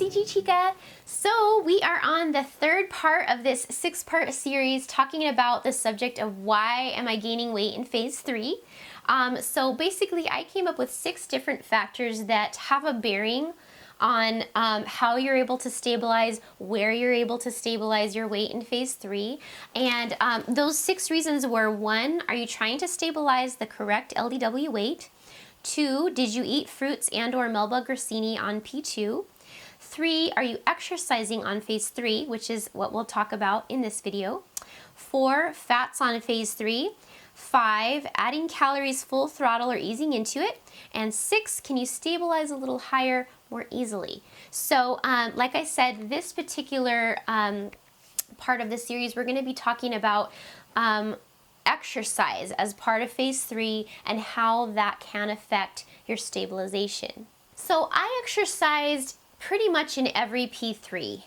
Gigi Chica. So we are on the third part of this 6-part series talking about the subject of why am I gaining weight in phase 3. So basically I came up with 6 different factors that have a bearing on how you're able to stabilize, where you're able to stabilize your weight in phase 3. And those 6 reasons were: 1, are you trying to stabilize the correct LDW weight? 2, did you eat fruits and or melba gracini on P2? 3, are you exercising on phase 3, which is what we'll talk about in this video? 4, fats on phase 3. 5, adding calories full throttle or easing into it. And 6, can you stabilize a little higher more easily? So like I said, this particular part of the series, we're going to be talking about exercise as part of phase 3 and how that can affect your stabilization. So I exercised pretty much in every P3.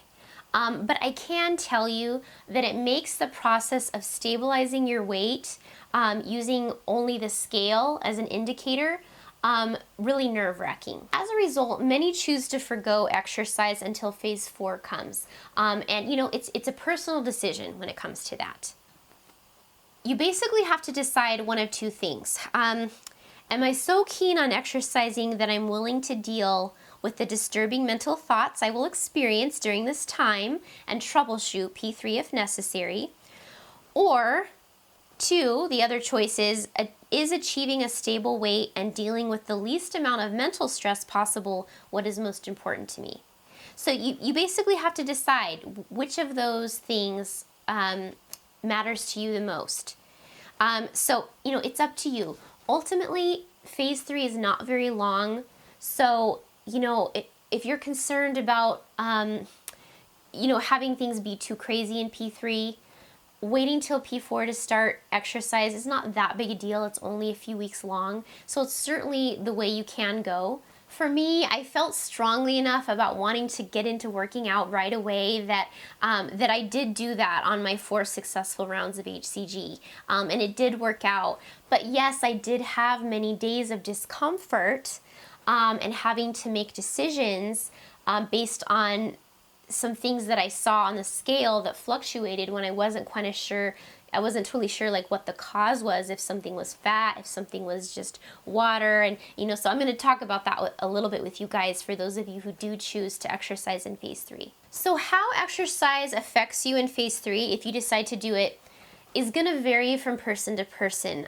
But I can tell you that it makes the process of stabilizing your weight using only the scale as an indicator really nerve-wracking. As a result, many choose to forgo exercise until phase 4 comes. And you know, it's a personal decision when it comes to that. You basically have to decide one of 2 things. Am I so keen on exercising that I'm willing to deal with the disturbing mental thoughts I will experience during this time and troubleshoot P3 if necessary? Or 2, the other choice is achieving a stable weight and dealing with the least amount of mental stress possible what is most important to me? So you basically have to decide which of those things matters to you the most. So, you know, it's up to you. Ultimately, phase 3 is not very long. So, you know, if you're concerned about, you know, having things be too crazy in P3, waiting till P4 to start exercise is not that big a deal. It's only a few weeks long. So it's certainly the way you can go. For me, I felt strongly enough about wanting to get into working out right away that that I did do that on my 4 successful rounds of HCG, and it did work out. But yes, I did have many days of discomfort and having to make decisions based on some things that I saw on the scale that fluctuated when I wasn't quite sure. I wasn't totally sure like what the cause was, if something was fat, if something was just water, and you know, so I'm going to talk about that a little bit with you guys for those of you who do choose to exercise in phase 3. So how exercise affects you in phase 3 if you decide to do it is going to vary from person to person.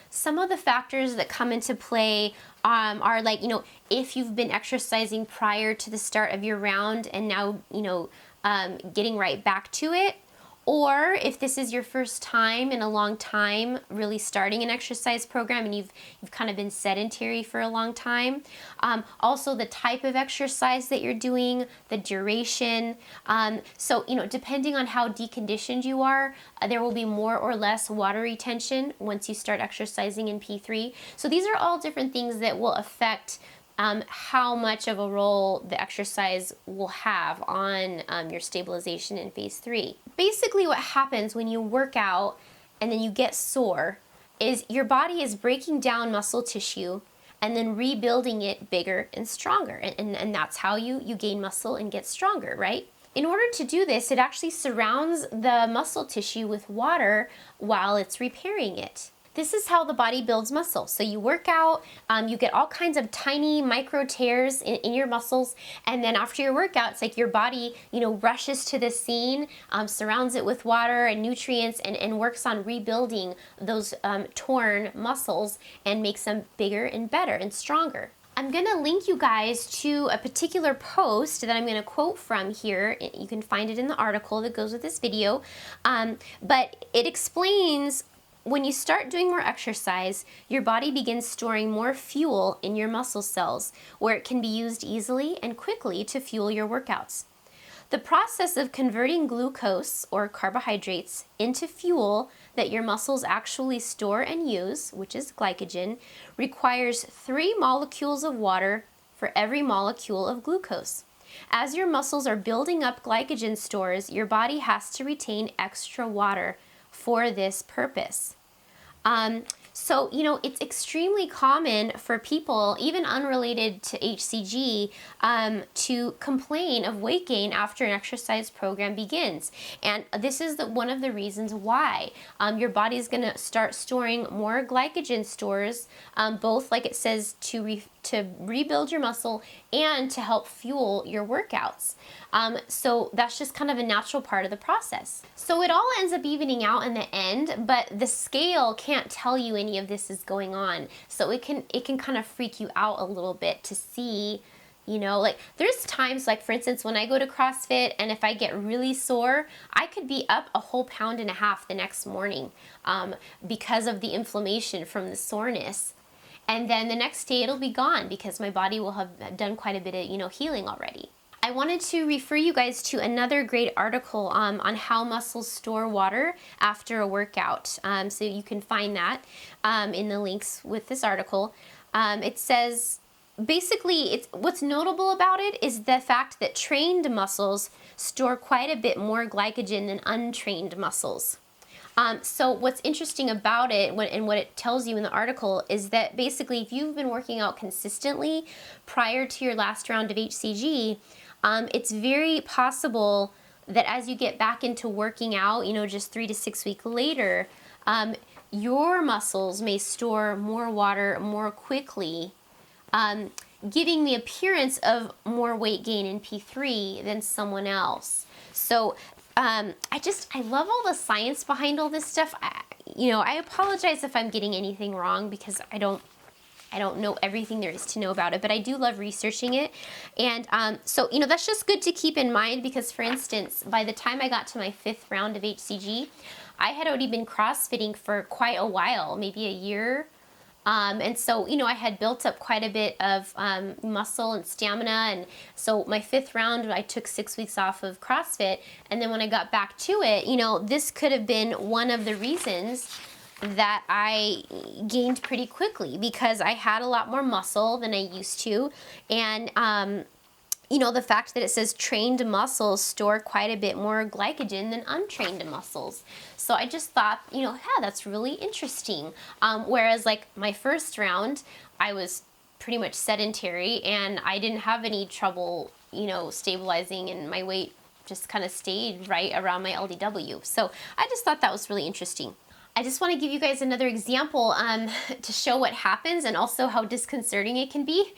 Some of the factors that come into play are like, you know, if you've been exercising prior to the start of your round and now, you know, getting right back to it, or if this is your first time in a long time really starting an exercise program and you've kind of been sedentary for a long time. Also the type of exercise that you're doing, the duration. So, you know, depending on how deconditioned you are, there will be more or less water retention once you start exercising in P3. So these are all different things that will affect how much of a role the exercise will have on your stabilization in phase 3. Basically what happens when you work out and then you get sore is your body is breaking down muscle tissue and then rebuilding it bigger and stronger. And that's how you gain muscle and get stronger, right? In order to do this, it actually surrounds the muscle tissue with water while it's repairing it. This is how the body builds muscle. So you work out, you get all kinds of tiny micro tears in your muscles, and then after your workout, it's like your body, you know, rushes to the scene, surrounds it with water and nutrients, and works on rebuilding those torn muscles and makes them bigger and better and stronger. I'm going to link you guys to a particular post that I'm going to quote from here. You can find it in the article that goes with this video, but it explains when you start doing more exercise, your body begins storing more fuel in your muscle cells, where it can be used easily and quickly to fuel your workouts. The process of converting glucose, or carbohydrates, into fuel that your muscles actually store and use, which is glycogen, requires 3 molecules of water for every molecule of glucose. As your muscles are building up glycogen stores, your body has to retain extra water for this purpose. So, it's extremely common for people, even unrelated to HCG, to complain of weight gain after an exercise program begins. And this is one of the reasons why. Your body is going to start storing more glycogen stores, both, like it says, to rebuild your muscle and to help fuel your workouts. So that's just kind of a natural part of the process. So it all ends up evening out in the end, but the scale can't tell you any of this is going on. So it can kind of freak you out a little bit to see, like there's times, like for instance, when I go to CrossFit and if I get really sore, I could be up a whole 1.5 pounds the next morning because of the inflammation from the soreness. And then the next day it'll be gone because my body will have done quite a bit of, healing already. I wanted to refer you guys to another great article on how muscles store water after a workout. So you can find that in the links with this article. It says, basically, what's notable about it is the fact that trained muscles store quite a bit more glycogen than untrained muscles. So what's interesting about it and what it tells you in the article is that basically if you've been working out consistently prior to your last round of HCG, it's very possible that as you get back into working out, just 3 to 6 weeks later, your muscles may store more water more quickly, giving the appearance of more weight gain in P3 than someone else. So I love all the science behind all this stuff. I apologize if I'm getting anything wrong because I don't know everything there is to know about it, but I do love researching it. And so, that's just good to keep in mind because, for instance, by the time I got to my 5th round of HCG, I had already been CrossFitting for quite a while, maybe a year. And so, I had built up quite a bit of muscle and stamina. And so my 5th round, I took 6 weeks off of CrossFit. And then when I got back to it, this could have been one of the reasons that I gained pretty quickly because I had a lot more muscle than I used to. And, the fact that it says trained muscles store quite a bit more glycogen than untrained muscles. So I just thought, that's really interesting. Whereas like my 1st round, I was pretty much sedentary and I didn't have any trouble, stabilizing, and my weight just kind of stayed right around my LDW. So I just thought that was really interesting. I just want to give you guys another example to show what happens and also how disconcerting it can be.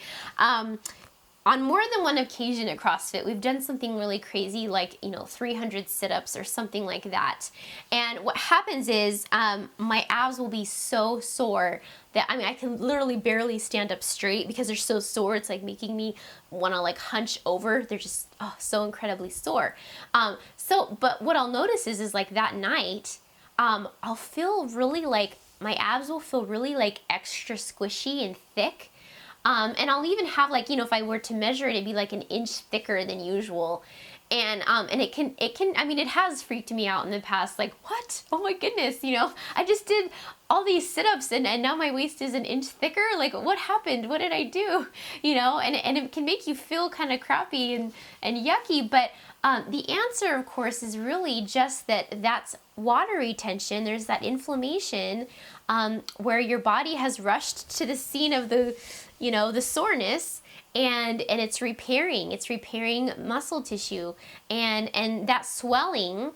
On more than one occasion at CrossFit, we've done something really crazy like, 300 sit-ups or something like that. And what happens is my abs will be so sore that, I can literally barely stand up straight because they're so sore. It's like making me want to like hunch over. They're just so incredibly sore. But what I'll notice is like that night, I'll feel really like, my abs will feel really like extra squishy and thick. And I'll even have like, if I were to measure it, it'd be like an inch thicker than usual. And it has freaked me out in the past. Like, what? Oh my goodness, I just did all these sit-ups and now my waist is an inch thicker. Like, what happened? What did I do? And it can make you feel kind of crappy and yucky. But the answer, of course, is really just that's water retention. There's that inflammation where your body has rushed to the scene of the soreness, and it's repairing muscle tissue, and that swelling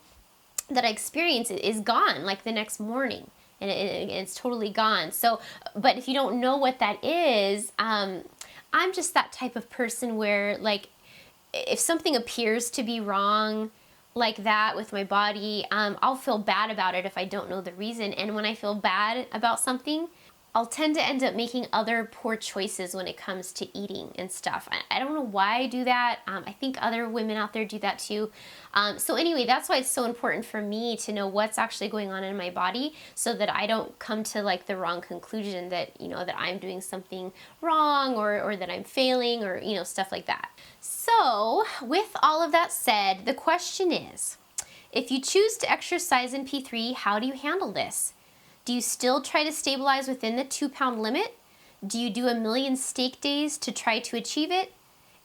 that I experience is gone like the next morning, and it's totally gone. So, but if you don't know what that is, I'm just that type of person where, like, if something appears to be wrong like that with my body, I'll feel bad about it if I don't know the reason. And when I feel bad about something, I'll tend to end up making other poor choices when it comes to eating and stuff. I don't know why I do that. I think other women out there do that too. So anyway, that's why it's so important for me to know what's actually going on in my body so that I don't come to like the wrong conclusion that, that I'm doing something wrong or that I'm failing or, stuff like that. So with all of that said, the question is, if you choose to exercise in P3, how do you handle this? Do you still try to stabilize within the 2-pound limit? Do you do 1,000,000 steak days to try to achieve it?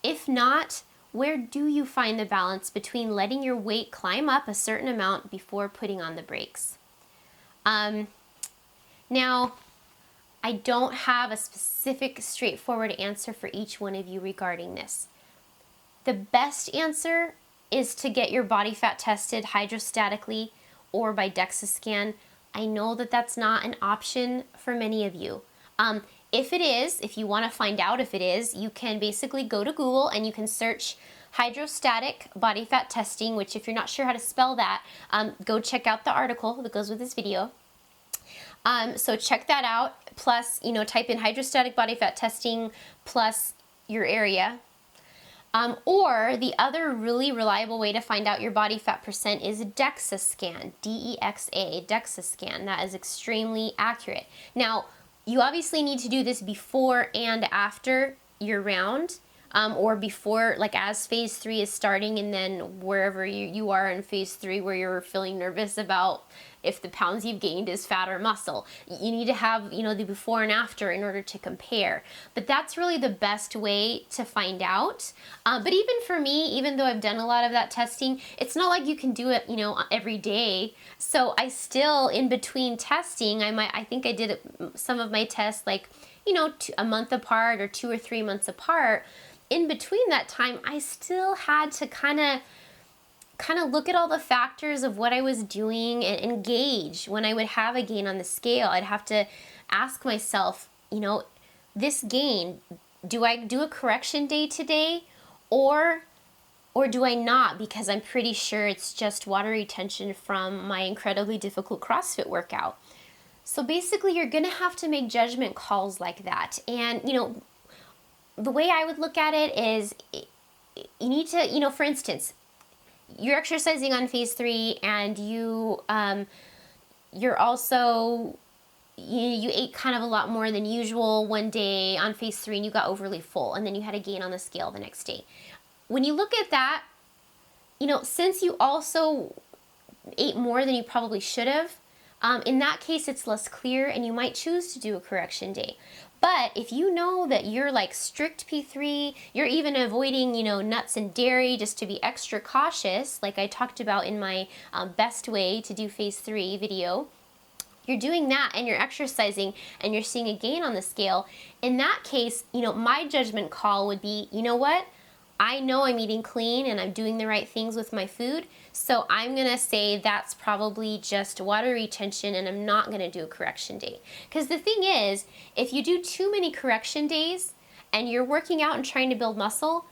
If not, where do you find the balance between letting your weight climb up a certain amount before putting on the brakes? Now, I don't have a specific, straightforward answer for each one of you regarding this. The best answer is to get your body fat tested hydrostatically or by DEXA scan. I know that that's not an option for many of you. If it is, if you want to find out if it is, you can basically go to Google and you can search hydrostatic body fat testing, which if you're not sure how to spell that, go check out the article that goes with this video. So check that out, plus, type in hydrostatic body fat testing plus your area. Or the other really reliable way to find out your body fat percent is a DEXA scan, D-E-X-A, DEXA scan. That is extremely accurate. Now, you obviously need to do this before and after your round, or before, like as phase 3 is starting, and then wherever you are in phase 3 where you're feeling nervous about if the pounds you've gained is fat or muscle. You need to have, the before and after in order to compare. But that's really the best way to find out. But even for me, even though I've done a lot of that testing, it's not like you can do it, every day. So I still, in between testing, I think I did some of my tests like, a month apart or 2 or 3 months apart. In between that time, I still had to kind of look at all the factors of what I was doing and engage. When I would have a gain on the scale, I'd have to ask myself, this gain, do I do a correction day today or do I not? Because I'm pretty sure it's just water retention from my incredibly difficult CrossFit workout. So basically, you're going to have to make judgment calls like that. And, the way I would look at it is you need to, for instance, you're exercising on phase 3 and you're also, you ate kind of a lot more than usual one day on phase 3 and you got overly full, and then you had a gain on the scale the next day. When you look at that, since you also ate more than you probably should have, in that case it's less clear and you might choose to do a correction day. But if you know that you're like strict P3, you're even avoiding, nuts and dairy just to be extra cautious, like I talked about in my best way to do phase 3 video, you're doing that and you're exercising and you're seeing a gain on the scale. In that case, my judgment call would be, what? I know I'm eating clean and I'm doing the right things with my food, so I'm going to say that's probably just water retention and I'm not going to do a correction day. Because the thing is, if you do too many correction days and you're working out and trying to build muscle,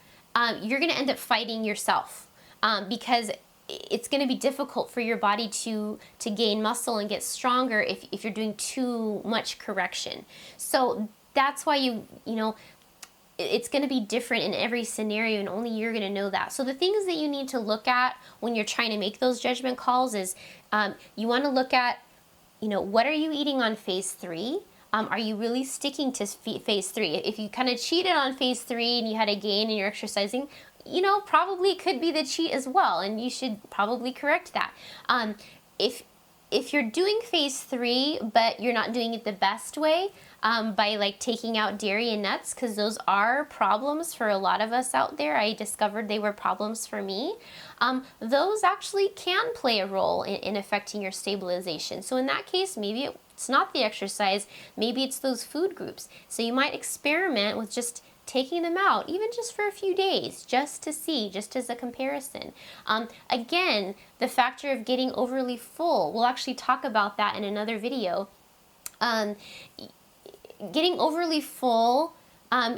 you're going to end up fighting yourself, because it's going to be difficult for your body to gain muscle and get stronger if you're doing too much correction. So that's why it's going to be different in every scenario, and only you're going to know that. So the things that you need to look at when you're trying to make those judgment calls is you want to look at, what are you eating on phase 3? Are you really sticking to phase 3? If you kind of cheated on phase 3 and you had a gain and you're exercising, probably it could be the cheat as well, and you should probably correct that. If you're doing phase 3 but you're not doing it the best way, by like taking out dairy and nuts, because those are problems for a lot of us out there. I discovered they were problems for me. Those actually can play a role in affecting your stabilization. So in that case, maybe it's not the exercise, maybe it's those food groups. So you might experiment with just taking them out, even just for a few days, just to see, just as a comparison. Again, the factor of getting overly full, we'll actually talk about that in another video. Getting overly full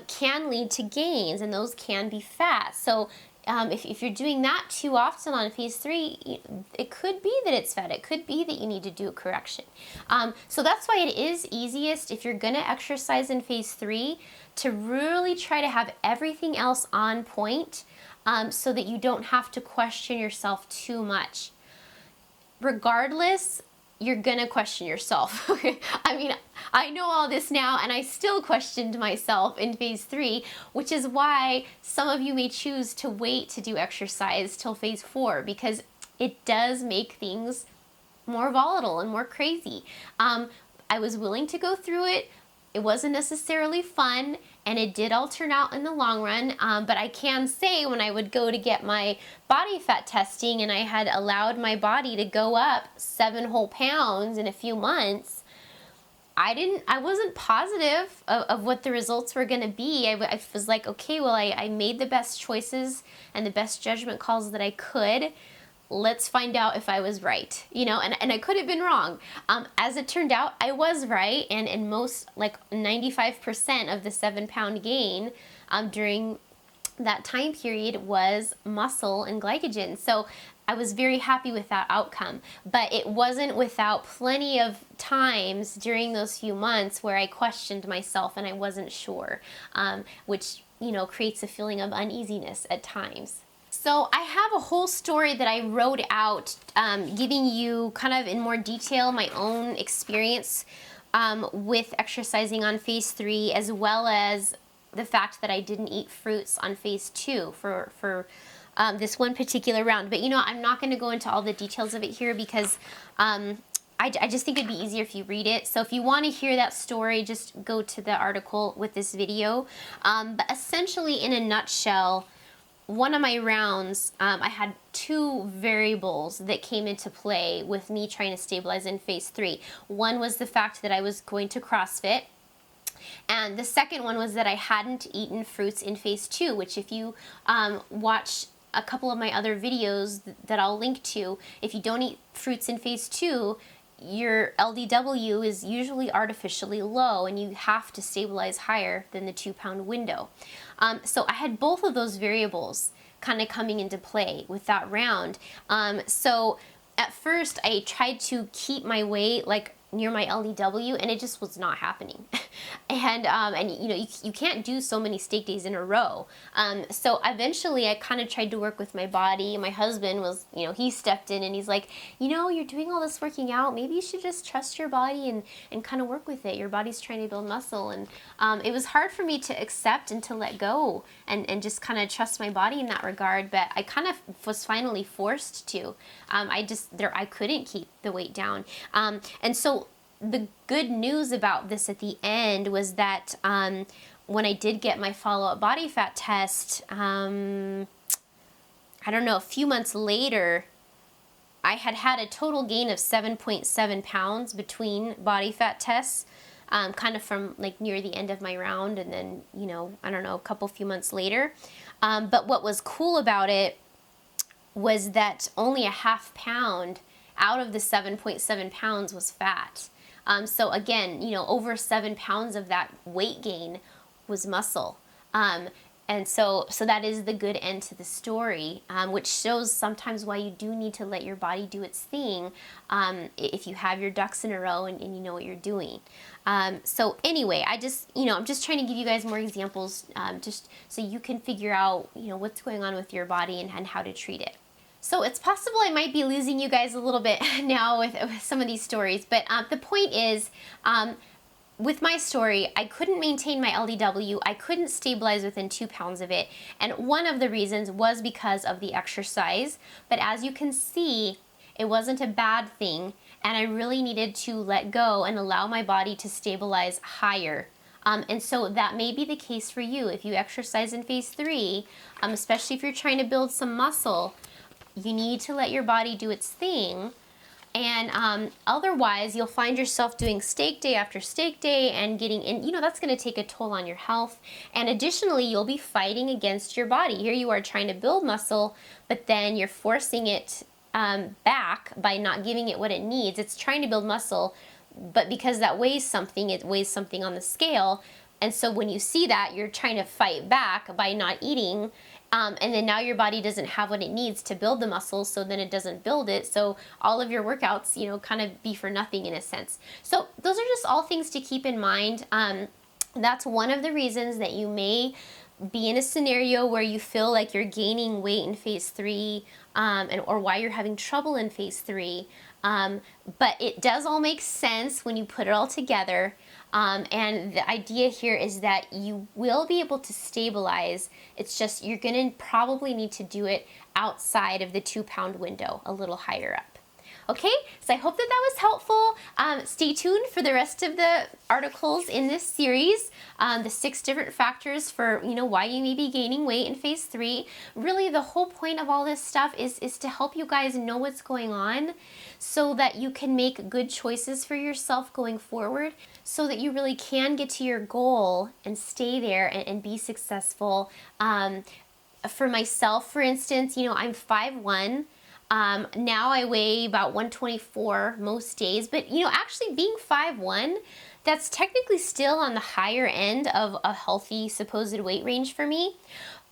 can lead to gains, and those can be fat. So if you're doing that too often on phase 3, it could be that it's fat. It could be that you need to do a correction. So that's why it is easiest, if you're going to exercise in phase 3, to really try to have everything else on point, so that you don't have to question yourself too much. Regardless, you're gonna question yourself. I mean, I know all this now and I still questioned myself in phase 3, which is why some of you may choose to wait to do exercise till phase 4, because it does make things more volatile and more crazy. I was willing to go through it. It wasn't necessarily fun, and it did all turn out in the long run, but I can say when I would go to get my body fat testing and I had allowed my body to go up 7 whole pounds in a few months, I wasn't positive of what the results were going to be. I was like, okay, well, I made the best choices and the best judgment calls that I could. Let's find out if I was right, you know, and I could have been wrong. As it turned out, I was right, and most, like 95% of the 7-pound gain during that time period was muscle and glycogen. So I was very happy with that outcome, but it wasn't without plenty of times during those few months where I questioned myself and I wasn't sure, which, you know, creates a feeling of uneasiness at times. So I have a whole story that I wrote out, giving you kind of in more detail my own experience with exercising on phase 3, as well as the fact that I didn't eat fruits on phase 2 for this one particular round. But you know, I'm not going to go into all the details of it here because I just think it'd be easier if you read it. So if you want to hear that story, just go to the article with this video. But essentially, in a nutshell, one of my rounds, I had 2 variables that came into play with me trying to stabilize in phase 3. One was the fact that I was going to CrossFit, and the second one was that I hadn't eaten fruits in phase 2, which if you watch a couple of my other videos that I'll link to, if you don't eat fruits in phase 2, your LDW is usually artificially low and you have to stabilize higher than the 2-pound window. So I had both of those variables kind of coming into play with that round. So at first I tried to keep my weight like near my LDW, and it just was not happening. And you know, you can't do so many steak days in a row. So eventually I kind of tried to work with my body. My husband was, you know, he stepped in and he's like, you know, you're doing all this working out, maybe you should just trust your body and kind of work with it. Your body's trying to build muscle. And it was hard for me to accept and to let go and just kind of trust my body in that regard, but I kind of was finally forced to. I couldn't keep the weight down. And so the good news about this at the end was that when I did get my follow-up body fat test, I don't know, a few months later, I had a total gain of 7.7 pounds between body fat tests, kind of from like near the end of my round, and then, you know, I don't know, a few months later. But what was cool about it was that only a half pound out of the 7.7 pounds was fat. So again, you know, over 7 pounds of that weight gain was muscle. And so that is the good end to the story, which shows sometimes why you do need to let your body do its thing if you have your ducks in a row and you know what you're doing. So anyway, I'm just trying to give you guys more examples just so you can figure out, you know, what's going on with your body and how to treat it. So it's possible I might be losing you guys a little bit now with some of these stories, but the point is, with my story, I couldn't maintain my LDW, I couldn't stabilize within 2 pounds of it, and one of the reasons was because of the exercise, but as you can see, it wasn't a bad thing, and I really needed to let go and allow my body to stabilize higher. And so that may be the case for you. If you exercise in phase 3, especially if you're trying to build some muscle, you need to let your body do its thing, and otherwise you'll find yourself doing steak day after steak day and getting in, you know, that's going to take a toll on your health, and additionally you'll be fighting against your body. Here you are trying to build muscle, but then you're forcing it back by not giving it what it needs. It's trying to build muscle, but because that weighs something, it weighs something on the scale, and so when you see that, you're trying to fight back by not eating. And then now your body doesn't have what it needs to build the muscle, so then it doesn't build it. So all of your workouts, you know, kind of be for nothing in a sense. So those are just all things to keep in mind. That's one of the reasons that you may be in a scenario where you feel like you're gaining weight in phase 3, or why you're having trouble in phase 3. But it does all make sense when you put it all together. And the idea here is that you will be able to stabilize. It's just you're going to probably need to do it outside of the 2 pound window, a little higher up. Okay, so I hope that that was helpful. Stay tuned for the rest of the articles in this series, the 6 different factors for, why you may be gaining weight in phase 3. Really, the whole point of all this stuff is to help you guys know what's going on so that you can make good choices for yourself going forward, so that you really can get to your goal and stay there and be successful. For myself, for instance, I'm 5'1". Now I weigh about 124 most days, but actually being 5'1", that's technically still on the higher end of a healthy supposed weight range for me.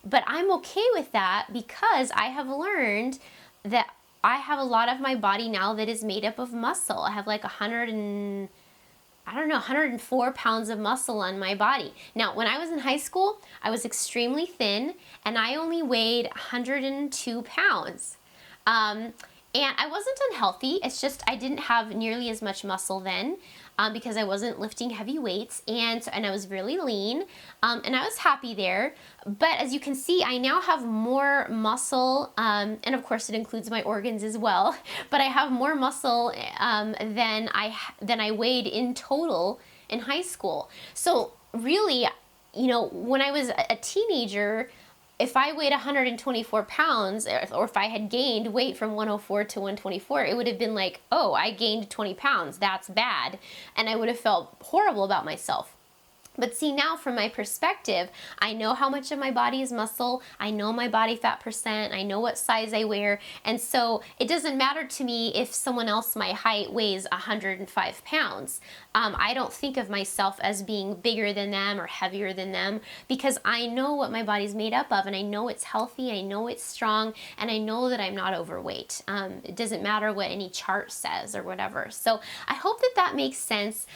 But I'm okay with that because I have learned that I have a lot of my body now that is made up of muscle. I have like 104 pounds of muscle on my body. Now, when I was in high school, I was extremely thin and I only weighed 102 pounds. And I wasn't unhealthy, it's just I didn't have nearly as much muscle then because I wasn't lifting heavy weights, and I was really lean, and I was happy there. But as you can see, I now have more muscle, and of course it includes my organs as well, but I have more muscle than I weighed in total in high school. So really, when I was a teenager, if I weighed 124 pounds, or if I had gained weight from 104 to 124, it would have been like, oh, I gained 20 pounds, that's bad. And I would have felt horrible about myself. But see, now from my perspective, I know how much of my body is muscle, I know my body fat percent, I know what size I wear, and so it doesn't matter to me if someone else my height weighs 105 pounds. I don't think of myself as being bigger than them or heavier than them because I know what my body's made up of, and I know it's healthy, I know it's strong, and I know that I'm not overweight. It doesn't matter what any chart says or whatever. So I hope that that makes sense.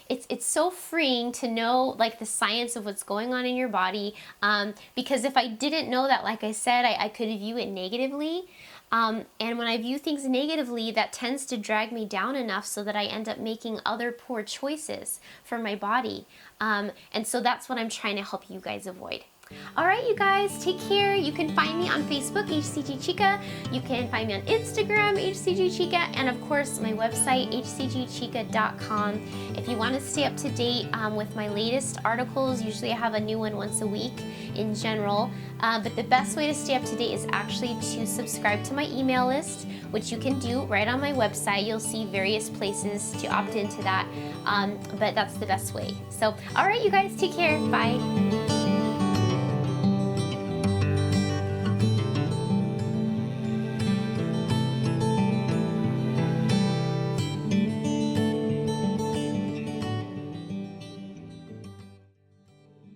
It's so freeing to know like the science of what's going on in your body, because if I didn't know that, like I said, I could view it negatively, and when I view things negatively, that tends to drag me down enough so that I end up making other poor choices for my body, and so that's what I'm trying to help you guys avoid. All right, you guys, take care. You can find me on Facebook, HCG Chica. You can find me on Instagram, HCG Chica, and of course, my website, hcgchica.com. If you want to stay up to date with my latest articles, usually I have a new one once a week in general, but the best way to stay up to date is actually to subscribe to my email list, which you can do right on my website. You'll see various places to opt into that, but that's the best way. So, all right, you guys, take care. Bye.